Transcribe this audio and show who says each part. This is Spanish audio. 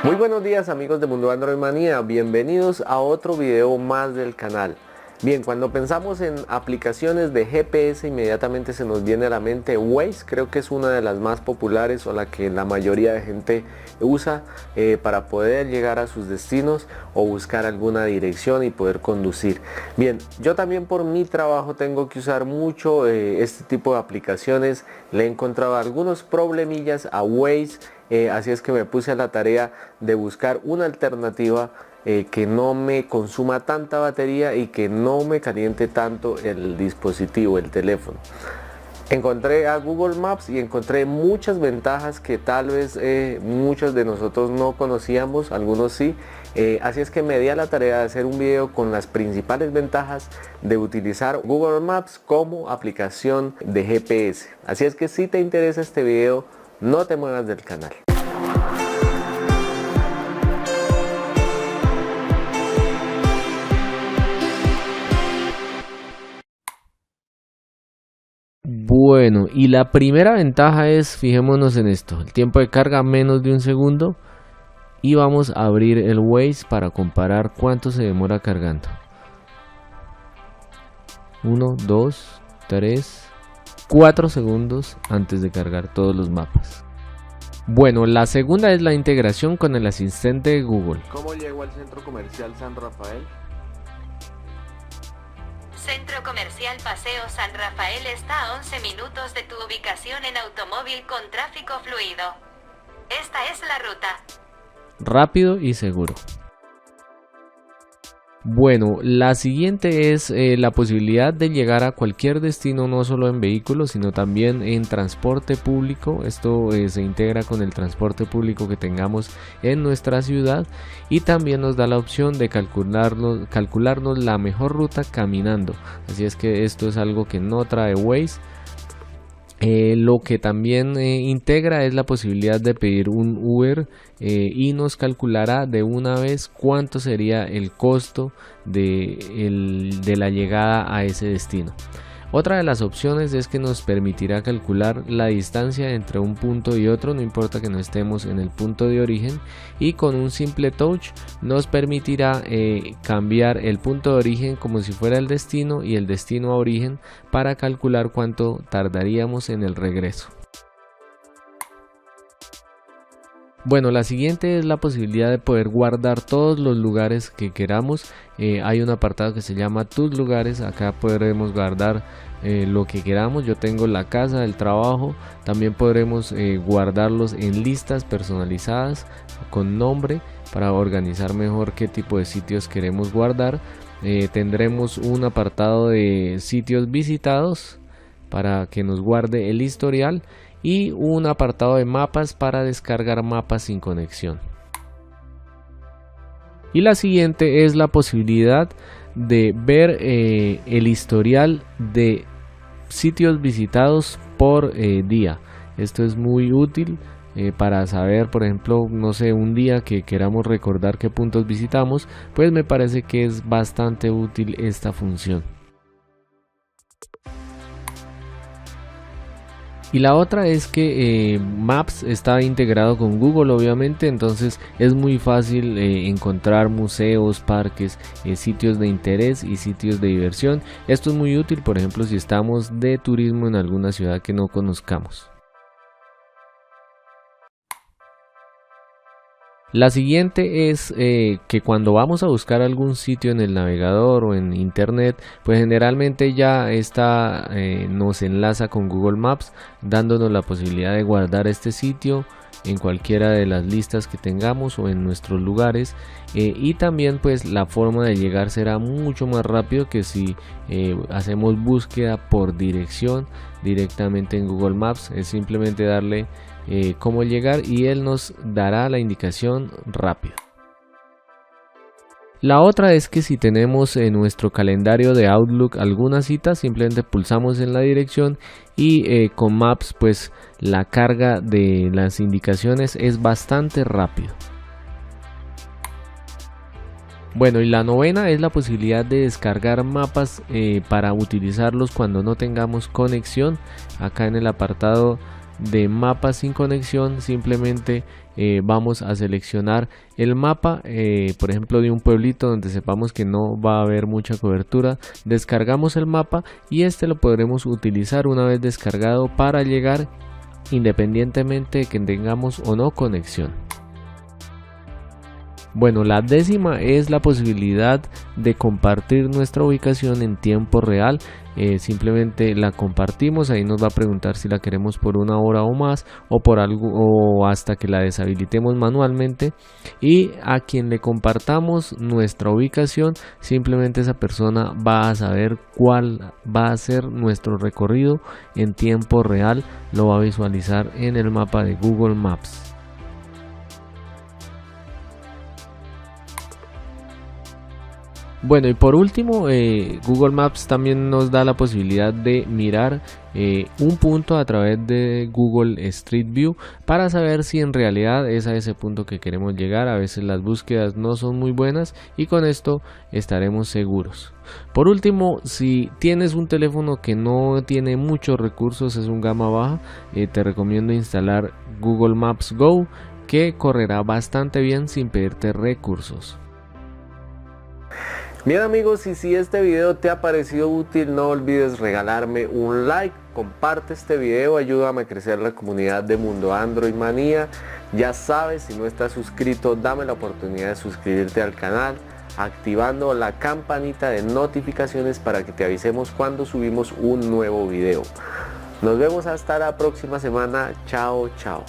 Speaker 1: Muy buenos días amigos de Mundo Android Manía, bienvenidos a otro video más del canal. Bien, cuando pensamos en aplicaciones de GPS inmediatamente se nos viene a la mente Waze. Creo que es una de las más populares o la que la mayoría de gente usa para poder llegar a sus destinos o buscar alguna dirección y poder conducir. Bien, yo también por mi trabajo tengo que usar mucho este tipo de aplicaciones. Le he encontrado algunos problemillas a Waze, así es que me puse a la tarea de buscar una alternativa que no me consuma tanta batería y que no me caliente tanto el dispositivo, el teléfono. Encontré a Google Maps y encontré muchas ventajas que tal vez muchos de nosotros no conocíamos, algunos sí. Así es que me di a la tarea de hacer un video con las principales ventajas de utilizar Google Maps como aplicación de GPS. Así es que si te interesa este video, no te muevas del canal. Bueno, y la primera ventaja es, fijémonos en esto, el tiempo de carga menos de un segundo, y vamos a abrir el Waze para comparar cuánto se demora cargando. 1, 2, 3, 4 segundos antes de cargar todos los mapas. Bueno, la segunda es la integración con el asistente de Google. ¿Cómo llego al centro comercial San Rafael?
Speaker 2: Centro Comercial Paseo San Rafael está a 11 minutos de tu ubicación en automóvil con tráfico fluido. Esta es la ruta.
Speaker 1: Rápido y seguro. Bueno, la siguiente es la posibilidad de llegar a cualquier destino, no solo en vehículos, sino también en transporte público. Esto se integra con el transporte público que tengamos en nuestra ciudad y también nos da la opción de calcularnos la mejor ruta caminando. Así es que esto es algo que no trae Waze. Lo que también integra es la posibilidad de pedir un Uber y nos calculará de una vez cuánto sería el costo de la llegada a ese destino. Otra de las opciones es que nos permitirá calcular la distancia entre un punto y otro, no importa que no estemos en el punto de origen, y con un simple touch nos permitirá cambiar el punto de origen como si fuera el destino y el destino a origen para calcular cuánto tardaríamos en el regreso. Bueno, la siguiente es la posibilidad de poder guardar todos los lugares que queramos. Hay un apartado que se llama Tus lugares. Acá podremos guardar lo que queramos. Yo tengo la casa, el trabajo. También podremos guardarlos en listas personalizadas con nombre para organizar mejor qué tipo de sitios queremos guardar. Tendremos un apartado de sitios visitados para que nos guarde el historial y un apartado de mapas para descargar mapas sin conexión. Y la siguiente es la posibilidad de ver el historial de sitios visitados por día. Esto es muy útil para saber, por ejemplo, no sé, un día que queramos recordar qué puntos visitamos, pues me parece que es bastante útil esta función. Y la otra es que Maps está integrado con Google, obviamente, entonces es muy fácil encontrar museos, parques, sitios de interés y sitios de diversión. Esto es muy útil, por ejemplo, si estamos de turismo en alguna ciudad que no conozcamos. La siguiente es que cuando vamos a buscar algún sitio en el navegador o en internet, pues generalmente ya nos enlaza con Google Maps, dándonos la posibilidad de guardar este sitio en cualquiera de las listas que tengamos o en nuestros lugares, y también pues la forma de llegar será mucho más rápido que si hacemos búsqueda por dirección directamente en Google Maps. Es simplemente darle cómo llegar y él nos dará la indicación rápido. La otra es que si tenemos en nuestro calendario de Outlook alguna cita, simplemente pulsamos en la dirección y con Maps pues la carga de las indicaciones es bastante rápido. Bueno, y la novena es la posibilidad de descargar mapas para utilizarlos cuando no tengamos conexión. Acá en el apartado de mapas sin conexión simplemente vamos a seleccionar el mapa, por ejemplo de un pueblito donde sepamos que no va a haber mucha cobertura. Descargamos el mapa y este lo podremos utilizar una vez descargado para llegar independientemente de que tengamos o no conexión. Bueno, la décima es la posibilidad de compartir nuestra ubicación en tiempo real. Simplemente la compartimos, ahí nos va a preguntar si la queremos por una hora o más o por algo o hasta que la deshabilitemos manualmente, y a quien le compartamos nuestra ubicación, simplemente esa persona va a saber cuál va a ser nuestro recorrido en tiempo real, lo va a visualizar en el mapa de Google Maps. Bueno, y por último, Google Maps también nos da la posibilidad de mirar un punto a través de Google Street View para saber si en realidad es a ese punto que queremos llegar. A veces las búsquedas no son muy buenas y con esto estaremos seguros. Por último, si tienes un teléfono que no tiene muchos recursos, es un gama baja, te recomiendo instalar Google Maps Go, que correrá bastante bien sin pedirte recursos. Bien amigos, y si este video te ha parecido útil, no olvides regalarme un like, comparte este video, ayúdame a crecer la comunidad de Mundo Android Manía. Ya sabes, si no estás suscrito, dame la oportunidad de suscribirte al canal, activando la campanita de notificaciones para que te avisemos cuando subimos un nuevo video. Nos vemos hasta la próxima semana. Chao, chao.